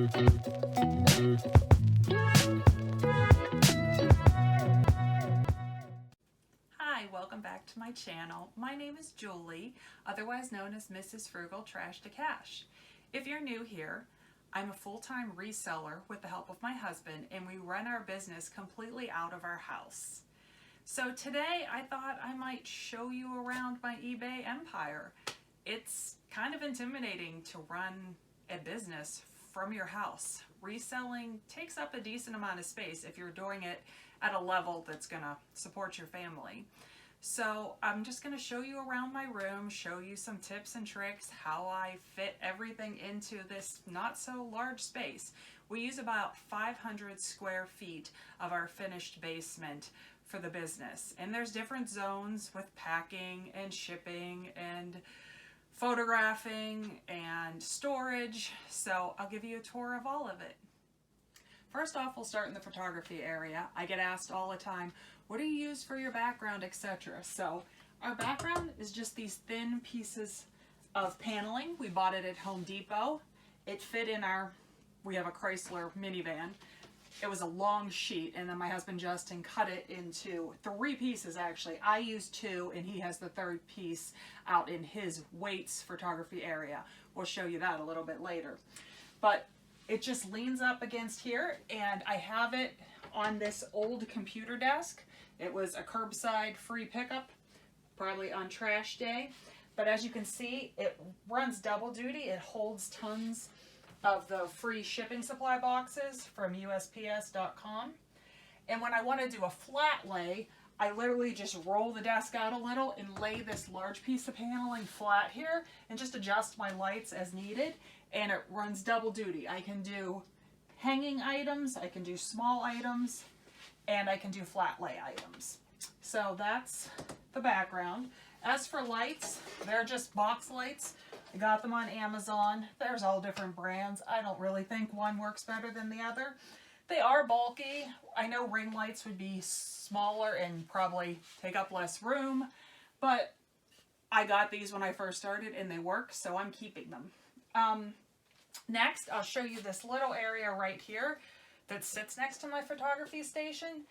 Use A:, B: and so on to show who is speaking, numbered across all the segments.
A: Hi, welcome back to my channel. My name is Julie, otherwise known as Mrs. Frugal Trash to Cash. If you're new here, I'm a full-time reseller with the help of my husband, and we run our business completely out of our house. So today I thought I might show you around my eBay empire. It's kind of intimidating to run a business from your house. Reselling takes up a decent amount of space if you're doing it at a level that's gonna support your family. So I'm just gonna show you around my room, show you some tips and tricks, how I fit everything into this not so large space. We use about 500 square feet of our finished basement for the business. And there's different zones with packing and shipping and photographing and storage. So I'll give you a tour of all of it. First off, we'll start in the photography area. I get asked all the time, what do you use for your background, etc. So our background is just these thin pieces of paneling. We bought it at Home Depot. It fit in we have a Chrysler minivan. It was a long sheet, and then my husband Justin cut it into 3 pieces actually. I used 2, and he has the 3rd piece out in his weights photography area. We'll show you that a little bit later. But it just leans up against here, and I have it on this old computer desk. It was a curbside free pickup, probably on trash day. But as you can see, it runs double duty. It holds tons of the free shipping supply boxes from USPS.com. And when I want to do a flat lay, I literally just roll the desk out a little and lay this large piece of paneling flat here and just adjust my lights as needed. And it runs double duty. I can do hanging items, I can do small items, and I can do flat lay items. So that's the background. As for lights, they're just box lights. I got them on Amazon. There's all different brands. I don't really think one works better than the other. They are bulky. I know ring lights would be smaller and probably take up less room, but I got these when I first started and they work, so I'm keeping them. Next, I'll show you this little area right here that sits next to my photography station.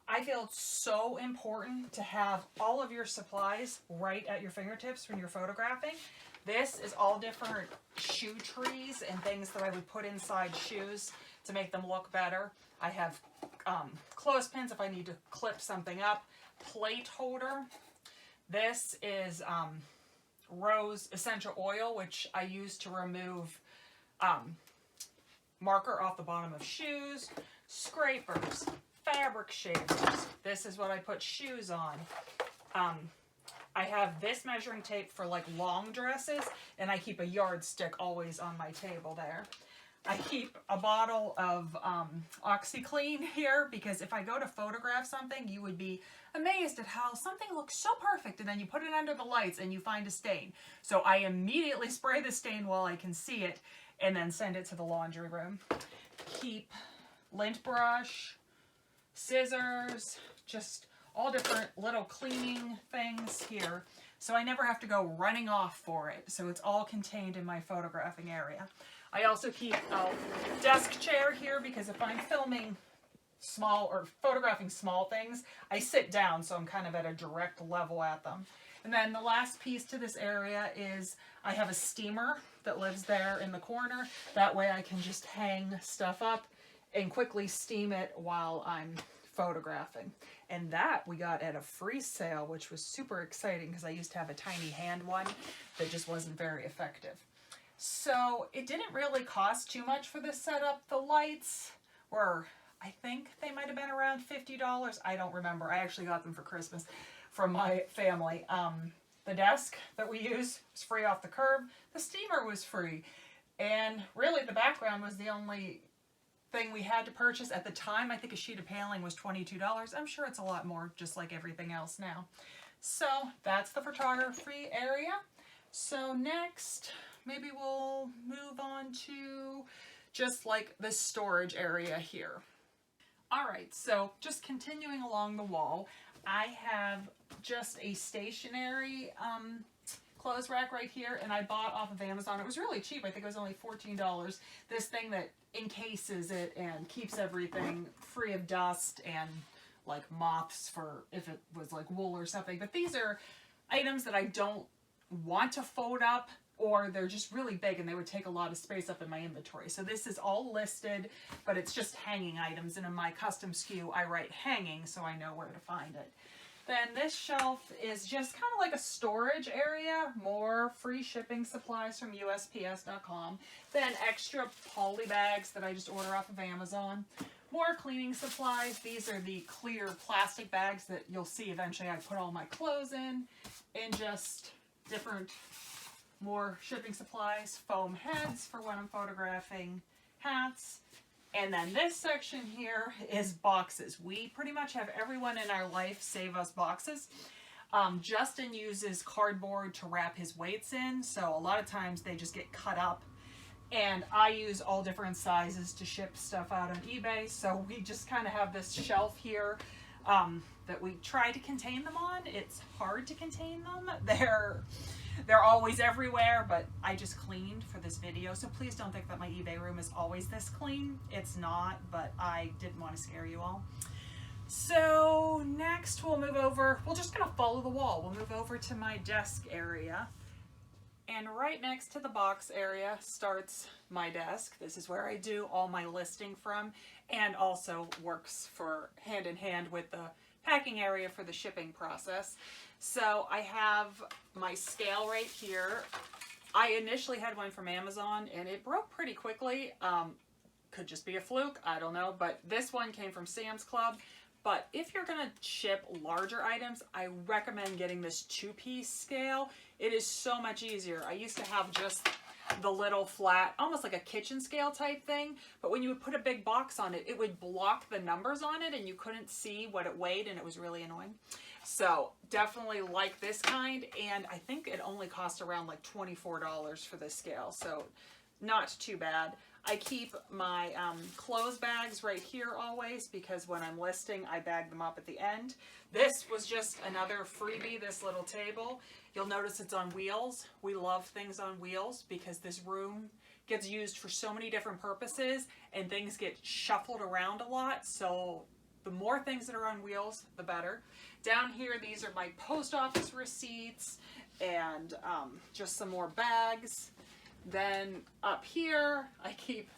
A: I feel it's so important to have all of your supplies right at your fingertips when you're photographing. This is all different shoe trees and things that I would put inside shoes to make them look better. I have clothespins if I need to clip something up, plate holder. This is rose essential oil, which I use to remove marker off the bottom of shoes, scrapers, fabric shavers. This is what I put shoes on. I have this measuring tape for like long dresses, and I keep a yardstick always on my table there. I keep a bottle of OxyClean here because if I go to photograph something, you would be amazed at how something looks so perfect and then you put it under the lights and you find a stain. So I immediately spray the stain while I can see it and then send it to the laundry room. Keep lint brush, scissors, just all different little cleaning things here. So I never have to go running off for it. So it's all contained in my photographing area. I also keep a desk chair here because if I'm filming small or photographing small things, I sit down so I'm kind of at a direct level at them. And then the last piece to this area is I have a steamer that lives there in the corner. That way I can just hang stuff up and quickly steam it while I'm photographing. And that we got at a free sale, which was super exciting because I used to have a tiny hand one that just wasn't very effective. So it didn't really cost too much for this setup. The lights were, I think they might have been around $50. I don't remember. I actually got them for Christmas from my family. The desk that we use was free off the curb. The steamer was free. And really the background was the only thing we had to purchase. At the time, I think a sheet of paneling was $22. I'm sure it's a lot more, just like everything else now. So that's the photography area. So next, maybe we'll move on to just like the storage area here. All right, so just continuing along the wall, I have just a stationary clothes rack right here, and I bought off of Amazon. It was really cheap. I think it was only $14. This thing that encases it and keeps everything free of dust and like moths for if it was like wool or something. But these are items that I don't want to fold up, or they're just really big and they would take a lot of space up in my inventory. So this is all listed, but it's just hanging items. And in my custom SKU, I write hanging so I know where to find it. Then this shelf is just kind of like a storage area, more free shipping supplies from USPS.com, then extra poly bags that I just order off of Amazon, more cleaning supplies. These are the clear plastic bags that you'll see eventually I put all my clothes in, and just different more shipping supplies, foam heads for when I'm photographing, hats. And then this section here is boxes. We pretty much have everyone in our life save us boxes. Justin uses cardboard to wrap his weights in, so a lot of times they just get cut up. And I use all different sizes to ship stuff out on eBay, so we just kind of have this shelf here that we try to contain them on. It's hard to contain them. They're always everywhere, but I just cleaned for this video, so please don't think that my eBay room is always this clean. It's not, but I didn't want to scare you all. So next we'll move over, we're just gonna follow the wall. We'll move over to my desk area. And right next to the box area starts my desk. This is where I do all my listing from, and also works for hand in hand with the packing area for the shipping process. So I have my scale right here. I initially had one from Amazon and it broke pretty quickly. Could just be a fluke, I don't know, but this one came from Sam's Club. But if you're gonna ship larger items, I recommend getting this 2-piece scale. It is so much easier. I used to have just the little flat, almost like a kitchen scale type thing, but when you would put a big box on it, it would block the numbers on it and you couldn't see what it weighed, and it was really annoying. So definitely like this kind, and I think it only cost around like $24 for this scale, so not too bad. I keep my clothes bags right here always, because when I'm listing, I bag them up at the end. This was just another freebie, this little table. You'll notice it's on wheels. We love things on wheels because this room gets used for so many different purposes and things get shuffled around a lot. So the more things that are on wheels, the better. Down here, these are my post office receipts and just some more bags. Then up here, I keep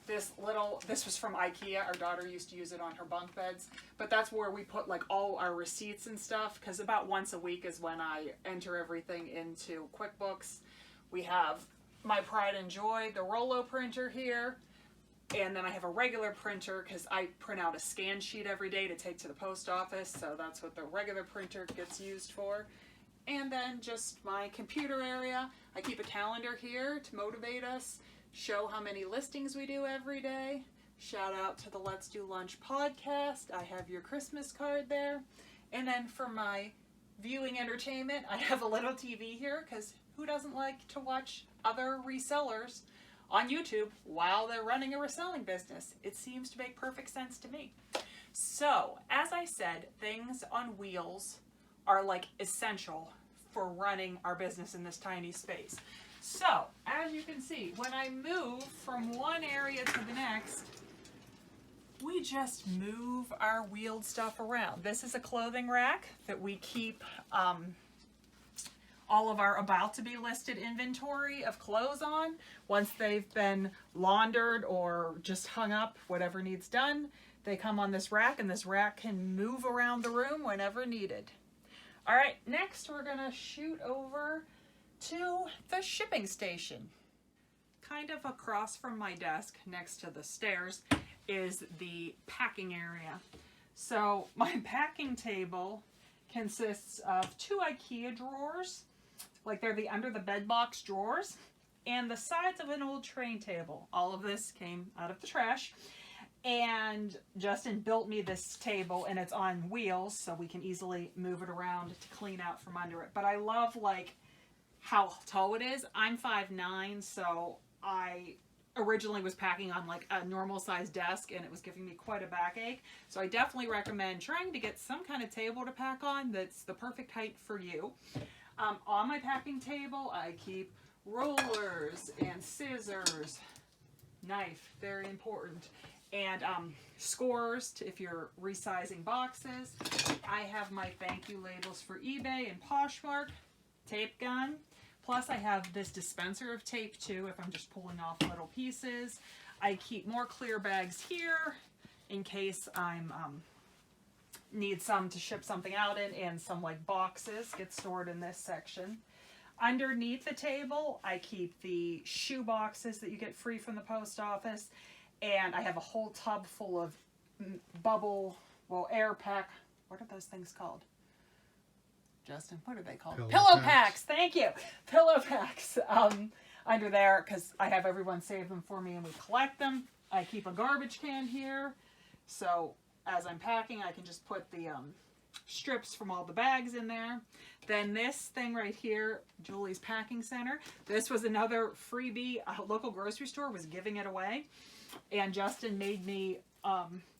A: this little, this was from IKEA. Our daughter used to use it on her bunk beds, but that's where we put like all our receipts and stuff, because about once a week is when I enter everything into QuickBooks. We have my pride and joy, the Rollo printer here, and then I have a regular printer because I print out a scan sheet every day to take to the post office, so that's what the regular printer gets used for. And then just my computer area. I keep a calendar here to motivate us, show how many listings we do every day. Shout out to the Let's Do Lunch podcast. I have your Christmas card there. And then for my viewing entertainment, I have a little TV here, because who doesn't like to watch other resellers on YouTube while they're running a reselling business? It seems to make perfect sense to me. So, as I said, things on wheels are like essential for running our business in this tiny space. So, as you can see, when I move from one area to the next, we just move our wheeled stuff around. This is a clothing rack that we keep all of our about to be listed inventory of clothes on. Once they've been laundered or just hung up, whatever needs done, they come on this rack, and this rack can move around the room whenever needed. All right, next we're gonna shoot over to the shipping station. Kind of across from my desk, next to the stairs, is the packing area. So my packing table consists of 2 IKEA drawers, like they're the under the bed box drawers, and the sides of an old train table. All of this came out of the trash. And Justin built me this table, and it's on wheels, so we can easily move it around to clean out from under it. But I love like how tall it is. I'm 5'9", so I originally was packing on like a normal sized desk, and it was giving me quite a backache. So I definitely recommend trying to get some kind of table to pack on that's the perfect height for you. On my packing table, I keep rollers and scissors, knife, very important, and scores if you're resizing boxes. I have my thank you labels for eBay and Poshmark, tape gun, plus I have this dispenser of tape too if I'm just pulling off little pieces. I keep more clear bags here in case I'm need some to ship something out in, and some like boxes get stored in this section. Underneath the table, I keep the shoe boxes that you get free from the post office, and I have a whole tub full of bubble, well, air pack. What are those things called? Justin, what are they called? Pillow packs. Thank you. Pillow packs under there because I have everyone save them for me and we collect them. I keep a garbage can here, so as I'm packing, I can just put the strips from all the bags in there. Then this thing right here, Julie's Packing Center. This was another freebie. A local grocery store was giving it away, and Justin made me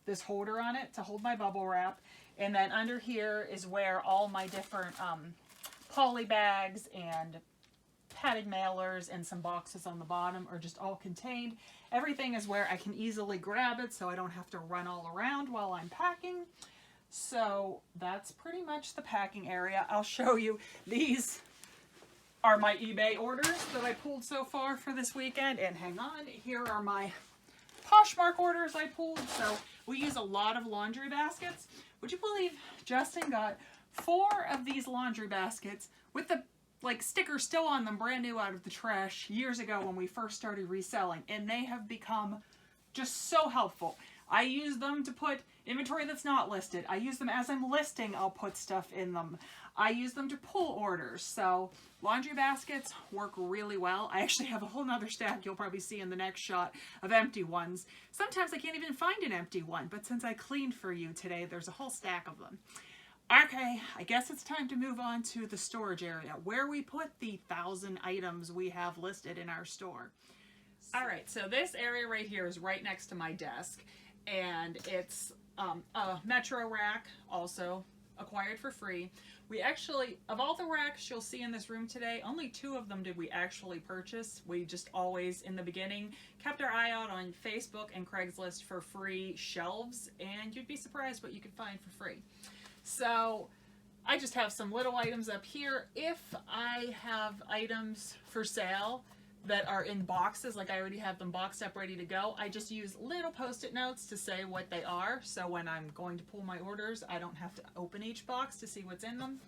A: this holder on it to hold my bubble wrap. And then under here is where all my different poly bags and padded mailers and some boxes on the bottom are just all contained. Everything is where I can easily grab it so I don't have to run all around while I'm packing. So that's pretty much the packing area. I'll show you. These are my eBay orders that I pulled so far for this weekend. And hang on, here are my Poshmark orders I pulled. So we use a lot of laundry baskets. Would you believe Justin got 4 of these laundry baskets with the stickers still on them, brand new out of the trash years ago when we first started reselling, and they have become just so helpful. I use them to put inventory that's not listed. I use them as I'm listing, I'll put stuff in them. I use them to pull orders. So laundry baskets work really well. I actually have a whole nother stack you'll probably see in the next shot of empty ones. Sometimes I can't even find an empty one, but since I cleaned for you today, there's a whole stack of them. Okay, I guess it's time to move on to the storage area where we put the 1,000 items we have listed in our store. All right, so this area right here is right next to my desk, and it's a Metro rack, also acquired for free. We actually, of all the racks you'll see in this room today, only 2 of them did we actually purchase. We just always, in the beginning, kept our eye out on Facebook and Craigslist for free shelves, and you'd be surprised what you could find for free. So I just have some little items up here. If I have items for sale that are in boxes, like I already have them boxed up ready to go, I just use little post-it notes to say what they are. So when I'm going to pull my orders, I don't have to open each box to see what's in them.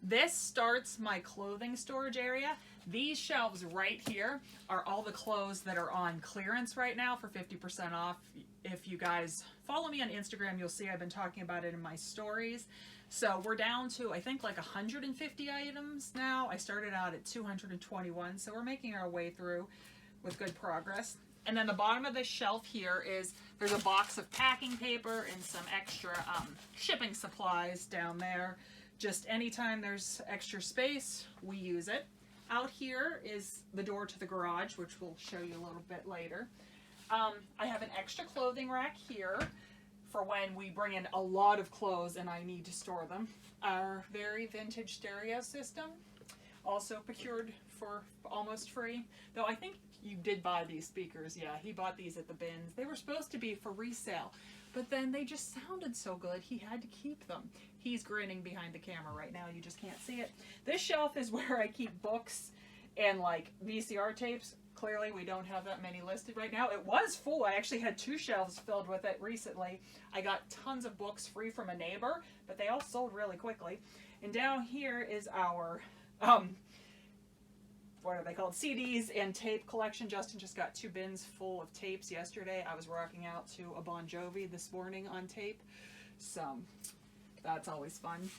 A: This starts my clothing storage area. These shelves right here are all the clothes that are on clearance right now for 50% off. If you guys follow me on Instagram, you'll see I've been talking about it in my stories. So we're down to, I think, like 150 items now. I started out at 221, so we're making our way through with good progress. And then the bottom of this shelf here is, there's a box of packing paper and some extra shipping supplies down there. Just anytime there's extra space, we use it. Out here is the door to the garage, which we'll show you a little bit later. I have an extra clothing rack here for when we bring in a lot of clothes and I need to store them. Our very vintage stereo system, also procured for almost free. Though I think you did buy these speakers. Yeah, he bought these at the bins. They were supposed to be for resale, but then they just sounded so good he had to keep them. He's grinning behind the camera right now. You just can't see it. This shelf is where I keep books and like VCR tapes. Clearly we don't have that many listed right now. It was full. I actually had 2 shelves filled with it recently. I got tons of books free from a neighbor, but they all sold really quickly. And down here is our, what are they called? CDs and tape collection. Justin just got 2 bins full of tapes yesterday. I was rocking out to a Bon Jovi this morning on tape. So that's always fun.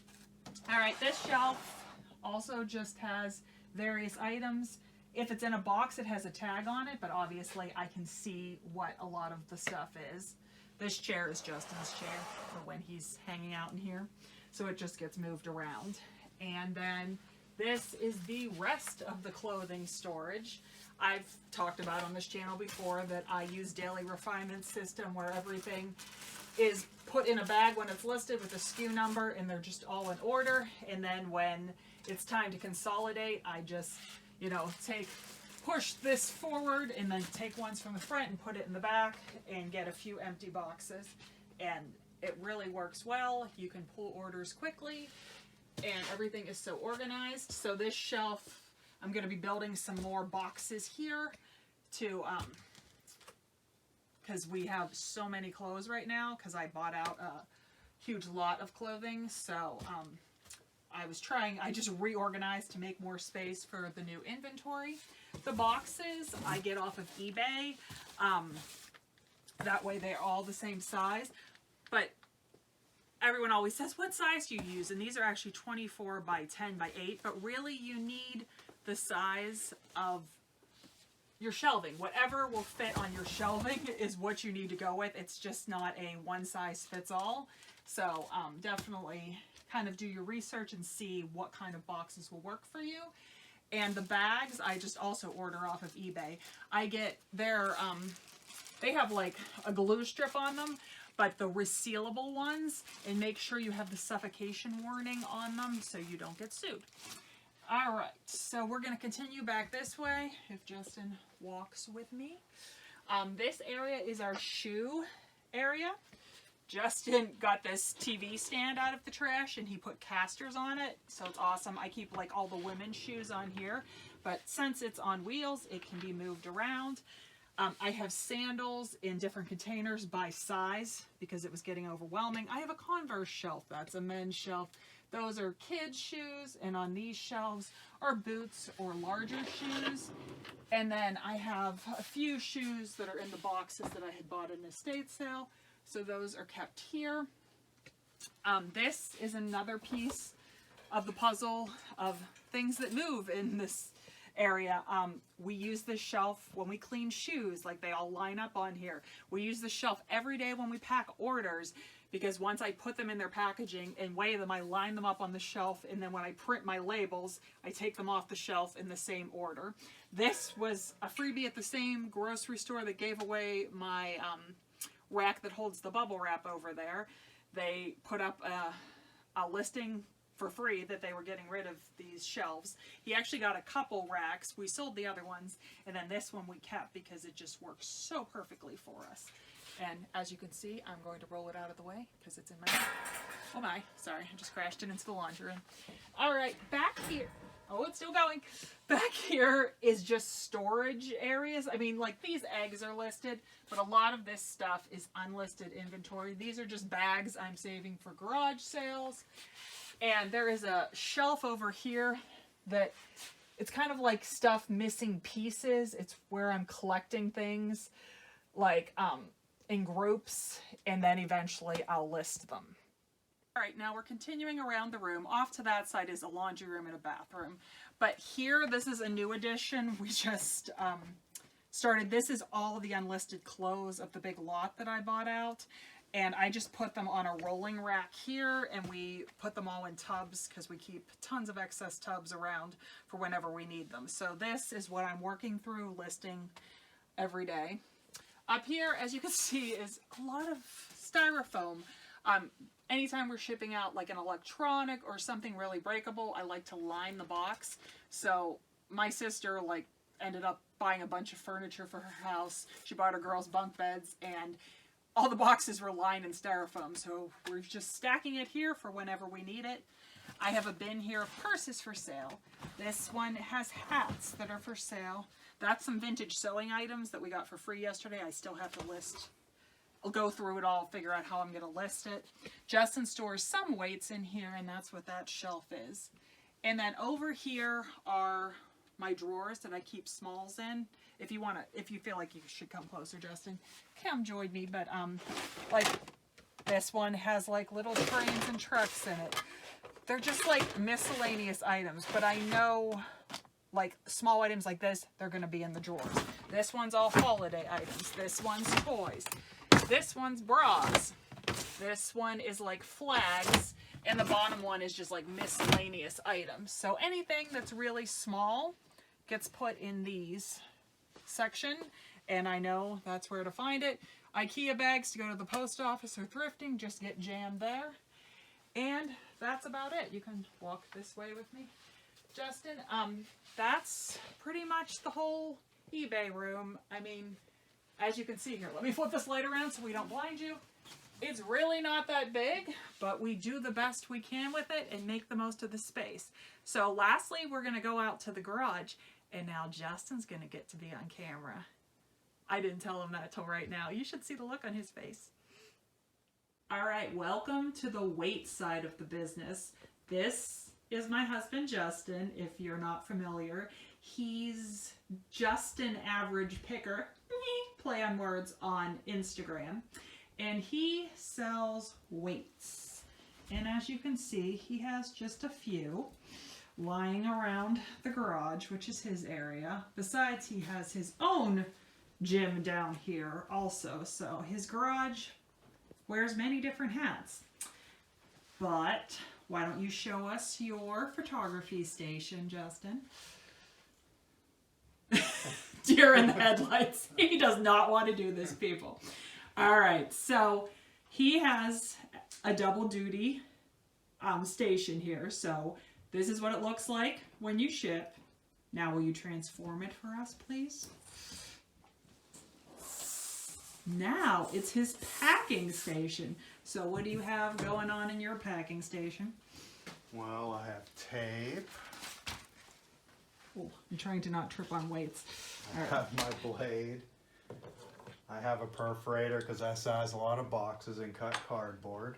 A: All right, this shelf also just has various items. If it's in a box, it has a tag on it, but obviously I can see what a lot of the stuff is. This chair is Justin's chair for when he's hanging out in here, so it just gets moved around. And then this is the rest of the clothing storage. I've talked about on this channel before that I use Daily Refinement system where everything is put in a bag when it's listed with a SKU number and they're just all in order. And then when it's time to consolidate, I just, you know, push this forward and then take ones from the front and put it in the back and get a few empty boxes. And it really works well. You can pull orders quickly and everything is so organized. So this shelf, I'm going to be building some more boxes here to, because we have so many clothes right now because I bought out a huge lot of clothing. So I just reorganized to make more space for the new inventory. The boxes I get off of eBay. That way they're all the same size. But everyone always says, what size do you use? And these are actually 24 by 10 by 8. But really you need the size of your shelving. Whatever will fit on your shelving is what you need to go with. It's just not a one size fits all. So definitely kind of do your research and see what kind of boxes will work for you. And the bags, I just also order off of eBay. I get their, they have like a glue strip on them, but the resealable ones, and make sure you have the suffocation warning on them so you don't get sued. All right, so we're going to continue back this way if Justin walks with me. This area is our shoe area. Justin got this TV stand out of the trash and he put casters on it, so it's awesome. I keep like all the women's shoes on here, but since it's on wheels, it can be moved around. I have sandals in different containers by size because it was getting overwhelming. I have a Converse shelf, that's a men's shelf. Those are kids' shoes, and on these shelves are boots or larger shoes. And then I have a few shoes that are in the boxes that I had bought in an estate sale. So those are kept here. This is another piece of the puzzle of things that move in this area. We use this shelf when we clean shoes, like they all line up on here. We use the shelf every day when we pack orders, because once I put them in their packaging and weigh them, I line them up on the shelf, and then when I print my labels, I take them off the shelf in the same order. This was a freebie at the same grocery store that gave away my rack that holds the bubble wrap over there. They put up a listing for free that they were getting rid of these shelves. He actually got a couple racks. We sold the other ones, and then this one we kept because it just works so perfectly for us. And as you can see, I'm going to roll it out of the way because it's in my bag. Oh my, sorry, I just crashed it into the laundry room. All right, back here. Oh, it's still going. Back here is just storage areas. I mean, like these eggs are listed, but a lot of this stuff is unlisted inventory. These are just bags I'm saving for garage sales. And there is a shelf over here that it's kind of like stuff missing pieces. It's where I'm collecting things like in groups, and then eventually I'll list them. All right, now we're continuing around the room. Off to that side is a laundry room and a bathroom. But here, this is a new addition. We just started. This is all the unlisted clothes of the big lot that I bought out. And I just put them on a rolling rack here, and we put them all in tubs because we keep tons of excess tubs around for whenever we need them. So this is what I'm working through, listing every day. Up here, as you can see, is a lot of styrofoam. Anytime we're shipping out like an electronic or something really breakable, I like to line the box. So my sister ended up buying a bunch of furniture for her house. She bought her girls' bunk beds, and all the boxes were lined in styrofoam. So we're just stacking it here for whenever we need it. I have a bin here of purses for sale. This one has hats that are for sale. That's some vintage sewing items that we got for free yesterday. I still have to list. I'll go through it all, figure out how I'm going to list it. Justin stores some weights in here, and that's what that shelf is. And then over here are my drawers that I keep smalls in. If you feel like you should come closer, Justin, come join me. But like this one has like little trains and trucks in it. They're just like miscellaneous items, but I know like small items like this, they're going to be in the drawers. This one's all holiday items. This one's toys. This one's bras. This one is like flags. And the bottom one is just like miscellaneous items. So anything that's really small gets put in these section. And I know that's where to find it. IKEA bags to go to the post office or thrifting just get jammed there. And that's about it. You can walk this way with me. Justin, that's pretty much the whole eBay room. I mean, as you can see here, let me flip this light around so we don't blind you. It's really not that big, but we do the best we can with it and make the most of the space. So lastly, we're going to go out to the garage, and now Justin's going to get to be on camera. I didn't tell him that till right now. You should see the look on his face. All right, welcome to the weight side of the business. This is my husband, Justin, if you're not familiar. He's just an average picker, play on words, on Instagram. And he sells weights. And as you can see, he has just a few lying around the garage, which is his area. Besides, he has his own gym down here also. So his garage wears many different hats. But why don't you show us your photography station, Justin? Deer in the headlights. He does not want to do this, people. All right, so he has a double duty station here. So this is what it looks like when you ship. Now, will you transform it for us, please? Now it's his packing station. So what do you have going on in your packing station?
B: Well, I have tape.
A: Oh, I'm trying to not trip on weights.
B: I have my blade. I have a perforator because I size a lot of boxes and cut cardboard.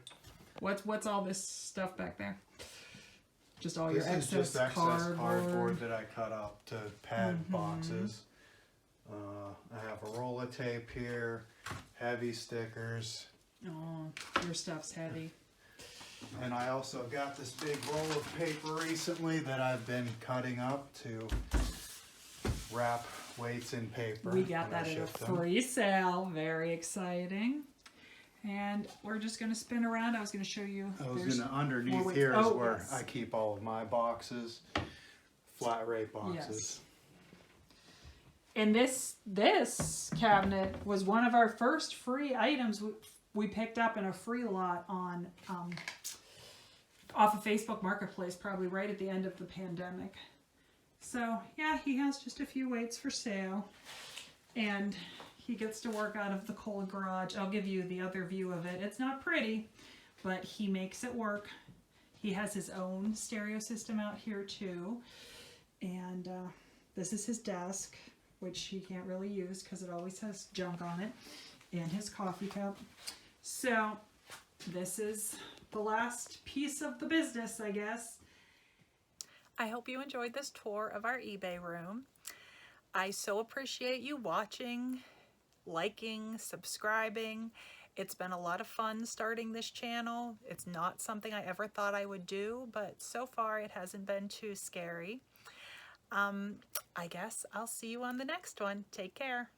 A: What's all this stuff back there? Just all
B: This
A: your
B: is just excess
A: cardboard.
B: cardboard that I cut up to pad boxes. I have a roll of tape here, heavy stickers.
A: Oh, your stuff's heavy.
B: And I also got this big roll of paper recently that I've been cutting up to wrap weights in paper.
A: We got that at a free sale. Very exciting. And we're just going to spin around. I was going to show you.
B: Underneath here is where I keep all of my boxes, flat rate boxes.
A: Yes. And this cabinet was one of our first free items we picked up in a free lot on off of Facebook Marketplace, probably right at the end of the pandemic. So yeah, he has just a few weights for sale, and he gets to work out of the cold garage. I'll give you the other view of it. It's not pretty, but he makes it work. He has his own stereo system out here too, and this is his desk, which he can't really use because it always has junk on it, and his coffee cup. So this is the last piece of the business, I guess. I hope you enjoyed this tour of our eBay room. I so appreciate you watching, liking, subscribing. It's been a lot of fun starting this channel. It's not something I ever thought I would do, but so far it hasn't been too scary. I guess I'll see you on the next one. Take care.